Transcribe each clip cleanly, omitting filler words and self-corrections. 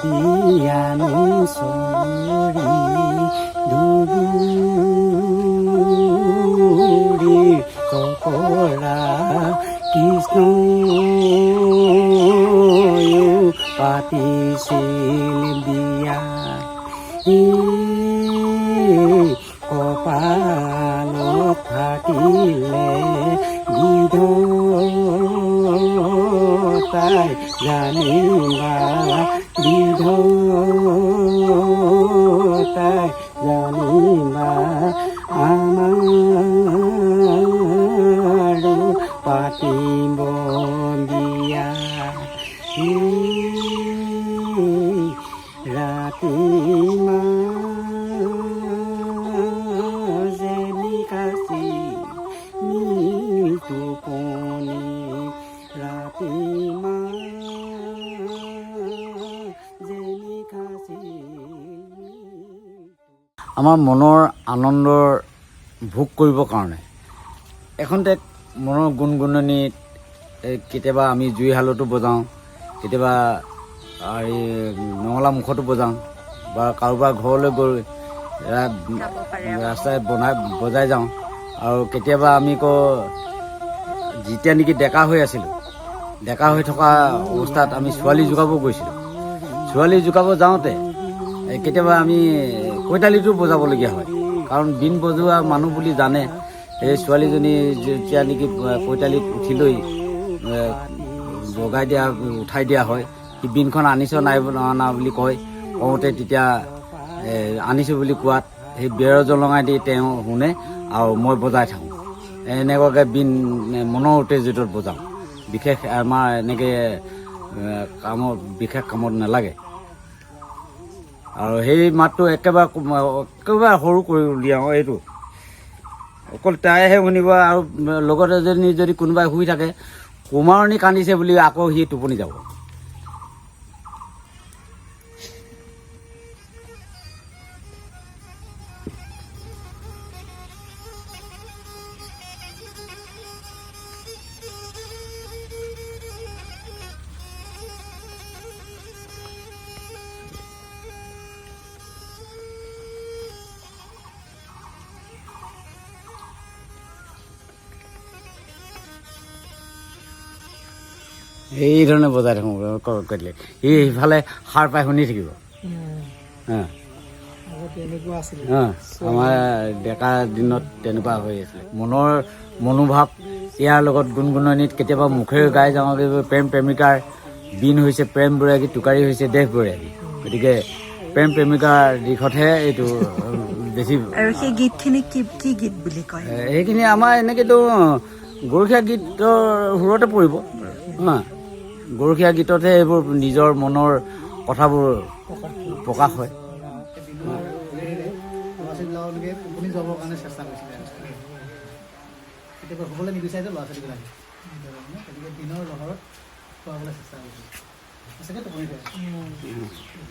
পাতিয়ানো চৰি ধুবুৰী চকৰা কৃষ্ণ পাতিছিল বিয়া কপালত থাকিলে বিধতাই জানিবা বিধতাই জানিবা আমাৰ পাতিব বিয়া ৰাতি মাজেলি কাচি টোপনি ৰাতি মাজেলি কাচি। আমাৰ মনৰ আনন্দৰ ভোগ কৰিবৰ কাৰণে এখন ঠাইত মনৰ গুণগুণনিত কেতিয়াবা আমি জুইশালতো বজাওঁ, কেতিয়াবা এই নঙলা মুখতো বজাওঁ বা কাৰোবাৰ ঘৰলৈ গৈ ৰাস্তাই বজাই যাওঁ। আৰু কেতিয়াবা আমি যেতিয়া নেকি ডেকা হৈ আছিলোঁ, ডেকা হৈ থকা অৱস্থাত আমি ছোৱালী জোকাব গৈছিলোঁ। ছোৱালী জোকাব যাওঁতে কেতিয়াবা আমি কৈতালিটো বজাবলগীয়া হয়, কাৰণ বিন বজোৱা মানুহ বুলি জানে। এই ছোৱালীজনী যেতিয়া নেকি কৈতালিত উঠি লৈ উঠাই দিয়া হয়, সি বিনখন আনিছ নাই অনা বুলি কওঁতে তেতিয়া আনিছোঁ বুলি কোৱাত সেই বেৰৰ জলঙাই দি তেওঁ শুনে আৰু মই বজাই থাকোঁ। এনেকুৱাকৈ বিন মনৰ উত্তেজিতত বজাওঁ। বিশেষ আমাৰ এনেকৈ বিশেষ কামত নালাগে। আৰু সেই মাতটো একেবাৰে সৰু কৰি উলিয়াওঁ। এইটো অকল তাইহে শুনিব, আৰু লগত এজনী যদি কোনোবাই শুই থাকে, কুমাৰণী কান্দিছে বুলি আকৌ সি টোপনি যাব। এই ধৰণে বজাই থাকোঁ কৰিলে সি সিফালে সাৰ পাই শুনি থাকিব। আমাৰ ডেকা দিনত তেনেকুৱা হৈ আছিলে। মনৰ মনোভাৱ ইয়াৰ লগত গুণগুণনিত কেতিয়াবা মুখেৰে গাই যাওঁ, প্ৰেম প্ৰেমিকাৰ বিন হৈছে প্ৰেম বৈৰাগী, টোকাৰী হৈছে দেশ বৈৰাগী। গতিকে প্ৰেম প্ৰেমিকাৰ দিশতহে এইটো বেছি। আৰু সেই গীতখিনি কি গীত বুলি কয়? সেইখিনি আমাৰ এনেকৈতো গৰখীয়া গীতৰ সুৰতে পৰিব। গৰখীয়া গীততহে এইবোৰ নিজৰ মনৰ কথাবোৰ প্ৰকাশ হয়।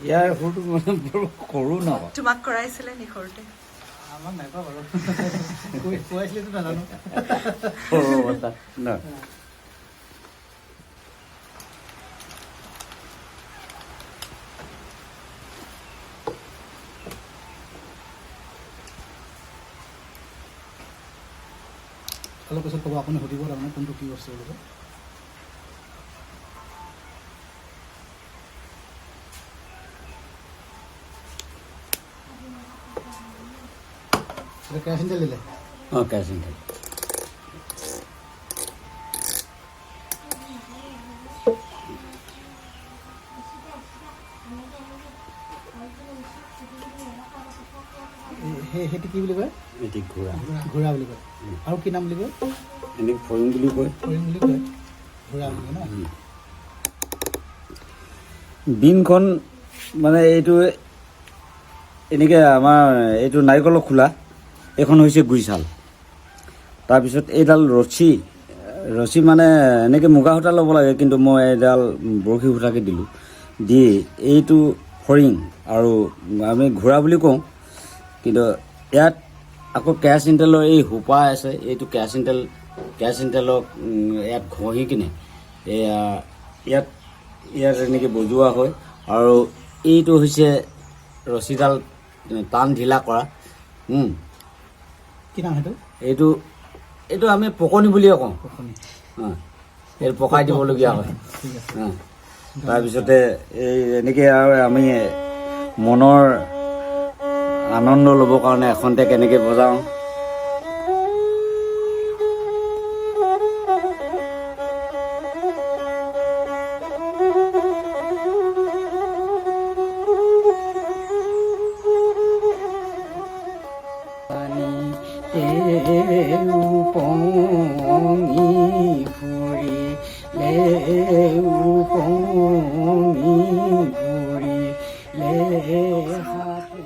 ইয়াৰ সুৰটো মানে বৰ সৰু ন। তোমাক কৰাইছিলে নি সৰুতে? আমাক নাই পোৱা বাৰু, খুৱাইছিলেতো নাজানো। অলপ পিছত ক'ব, আপুনি সুধিব তাৰমানে কোনটো কি বস্তু বুলি। কেৰাচিন তেল দিলে? কেৰাচিন তেল। সেইটো কি বুলি কয়? এটি ঘোঁৰা। ঘোঁৰা বুলি কয়। আৰু কি নাম বুলি কয়? এনেকৈ ফৰিং বুলি কয়। ফৰিং বুলি কয়, ঘোঁৰা বুলি কয় ন। বিনখন মানে এইটো এনেকৈ আমাৰ এইটো নাৰিকলৰ খোলা, এইখন হৈছে গুৰিচাল। তাৰপিছত এইডাল ৰছী মানে এনেকৈ মুগা সূতা ল'ব লাগে, কিন্তু মই এইডাল বৰশী সূতাকে দিলোঁ। দি এইটো ফৰিং আৰু আমি ঘোঁৰা বুলি কওঁ, কিন্তু ইয়াত আকৌ কেৰাচিন তেলৰ এই সোপা আছে। এইটো কেৰাচিন তেলক ইয়াত ঘঁহি কিনে ইয়াত এনেকৈ বজোৱা হয়। আৰু এইটো হৈছে ৰছীডাল টান ঢিলা কৰা। কি নাম সেইটো? এইটো এইটো আমি পকনি বুলিয়ে কওঁ। পকনি। এইটো পকাই দিবলগীয়া হয়। ঠিক আছে। তাৰপিছতে এই এনেকৈ আৰু আমি মনৰ আনন্দ ল'বৰ কাৰণে এখনতে কেনেকৈ বজাওঁ।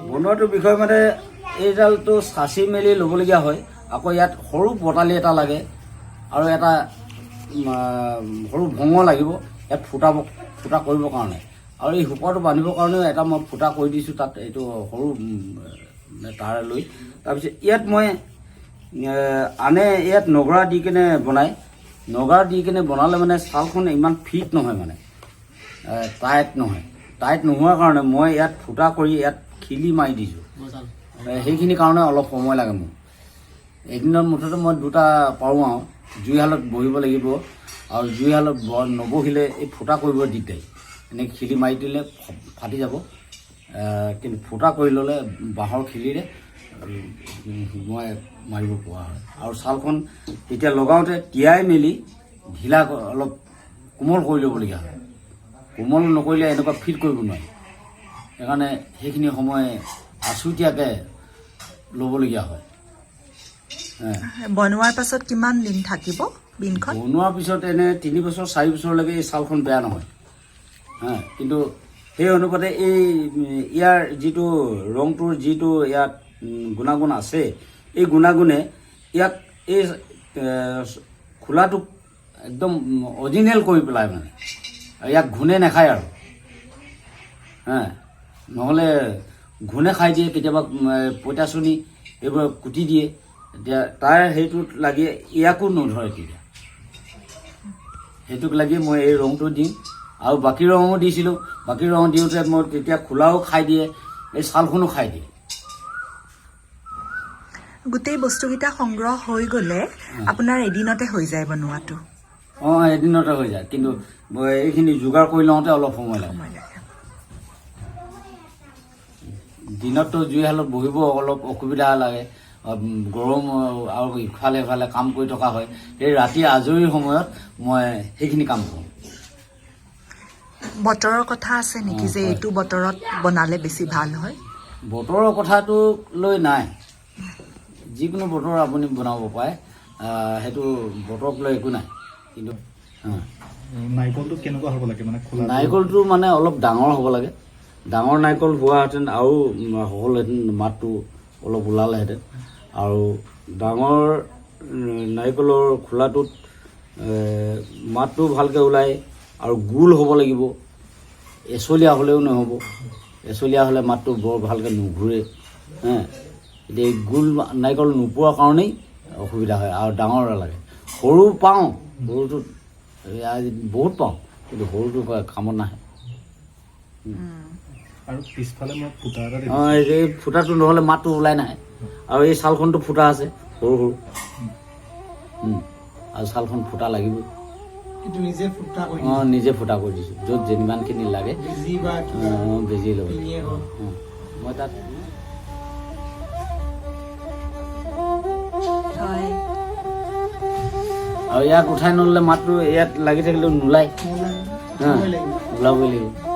বনোৱাটোৰ বিষয়ে মানে এইডালটো চাচি মেলি ল'বলগীয়া হয়। আকৌ ইয়াত সৰু পতালি এটা লাগে আৰু এটা সৰু ভঙ লাগিব ইয়াত ফুটা কৰিবৰ কাৰণে। আৰু এই সোপাটো বান্ধিবৰ কাৰণেও এটা মই ফুটা কৰি দিছোঁ তাত, এইটো সৰু তাৰে লৈ। তাৰপিছত ইয়াত মই ইয়াত নগৰা দি কেনে বনায়। নগৰা দি কেনে বনালে মানে ছালখন ইমান ফিট নহয়, মানে টাইট নহয়। টাইট নোহোৱাৰ কাৰণে মই ইয়াত ফুটা কৰি ইয়াত খিলি মাৰি দিছোঁ। সেইখিনি কাৰণে অলপ সময় লাগে মোৰ। এদিনত মুঠতে মই 2টা পাৰোঁ আৰু জুইশালত বহিব লাগিব, আৰু জুইশালত নবহিলে এই ফুটা কৰিব দিগদাৰি। এনেকৈ খিলি মাৰি দিলে ফাটি যাব, কিন্তু ফুটা কৰি ল'লে বাঁহৰ খিলিৰে মই মাৰিব পৰা হয়। আৰু ছালখন এতিয়া লগাওঁতে তিয়াই মেলি ঢিলা অলপ কোমল কৰি ল'বলগীয়া হয়। কোমল নকৰিলে এনেকুৱা ফিট কৰিব নোৱাৰি। সেইকাৰণে সেইখিনি সময় আছুতীয়াকৈ ল'বলগীয়া হয়। বনোৱাৰ পাছত কিমান দিন থাকিব বিনখন? বনোৱাৰ পিছত এনে 3 বছৰ 4 বছৰলৈকে এই ছালখন বেয়া নহয়। কিন্তু সেই অনুপাতে এই ইয়াৰ যিটো ৰংটোৰ যিটো ইয়াত গুণাগুণ আছে, এই গুণাগুণে ইয়াক এই খোলাটোক একদম অৰিজিনেল কৰি পেলাই, মানে ইয়াক ঘূণে নাখায় আৰু। নহ'লে ঘূণে খাই দিয়ে, কেতিয়াবা পঁইতাচনী এইবোৰ কুটি দিয়ে, এতিয়া তাৰ সেইটোত লাগি ইয়াকো নধৰে। তেতিয়া সেইটোক লাগি মই এই ৰংটো দিম। আৰু বাকী ৰঙো দিছিলোঁ। বাকী ৰং দিওঁতে মই তেতিয়া খোলাও খাই দিয়ে, এই ছালখনো খাই দিয়ে। গোটেই বস্তুকেইটা সংগ্ৰহ হৈ গ'লে আপোনাৰ এদিনতে হৈ যায় বনোৱাটো? এদিনতে হৈ যায়, কিন্তু এইখিনি যোগাৰ কৰি লওঁতে অলপ সময় লাগে। দিনততো জুইশালত বহিব অলপ অসুবিধা লাগে, গৰম আৰু ইফালে ইফালে কাম কৰি থকা হয়। এই ৰাতি আজৰি সময়ত মই সেইখিনি কাম কৰোঁ। বতৰৰ কথা আছে নেকি যে এইটো বতৰত বনালে বেছি ভাল হয়? বতৰৰ কথাটো লৈ নাই, যিকোনো বতৰ আপুনি বনাব পাৰে, সেইটো বতৰক লৈ একো নাই। কিন্তু নাৰিকলটো কেনেকুৱা হ'ব লাগে? মানে নাৰিকলটো মানে অলপ ডাঙৰ হ'ব লাগে। ডাঙৰ নাৰিকল হোৱাহেঁতেন আৰু হ'লহেঁতেন, মাতটো অলপ ওলালেহেঁতেন। আৰু ডাঙৰ নাৰিকলৰ খোলাটোত মাতটো ভালকৈ ওলায়, আৰু গোল হ'ব লাগিব। এচলীয়া হ'লেও নহ'ব, এচলীয়া হ'লে মাতটো বৰ ভালকৈ নুঘূৰে। এতিয়া এই গোল নাৰিকল নোপোৱাৰ কাৰণেই অসুবিধা হয়, আৰু ডাঙৰ লাগে। সৰু পাওঁ, সৰুটোত বহুত পাওঁ, কিন্তু সৰুটো কামত নাহে। আৰু পিছফালে মই ফুটা এটা এই ফুটাটো নহ'লে মাতটো ওলাই নাহে। আৰু এই ছালখনটো ফুটা আছে সৰু সৰু, আৰু ছালখন ফুটা লাগিবই। নিজে ফুটা কৰি নিজে ফুটা কৰি দিছোঁ। য'ত যিমানখিনি লাগে বেজি ল'ব। মই তাত আৰু ইয়াক উঠাই নল'লে মাতটো ইয়াত লাগি থাকিলেও নোলায়, ওলাবই লাগিব।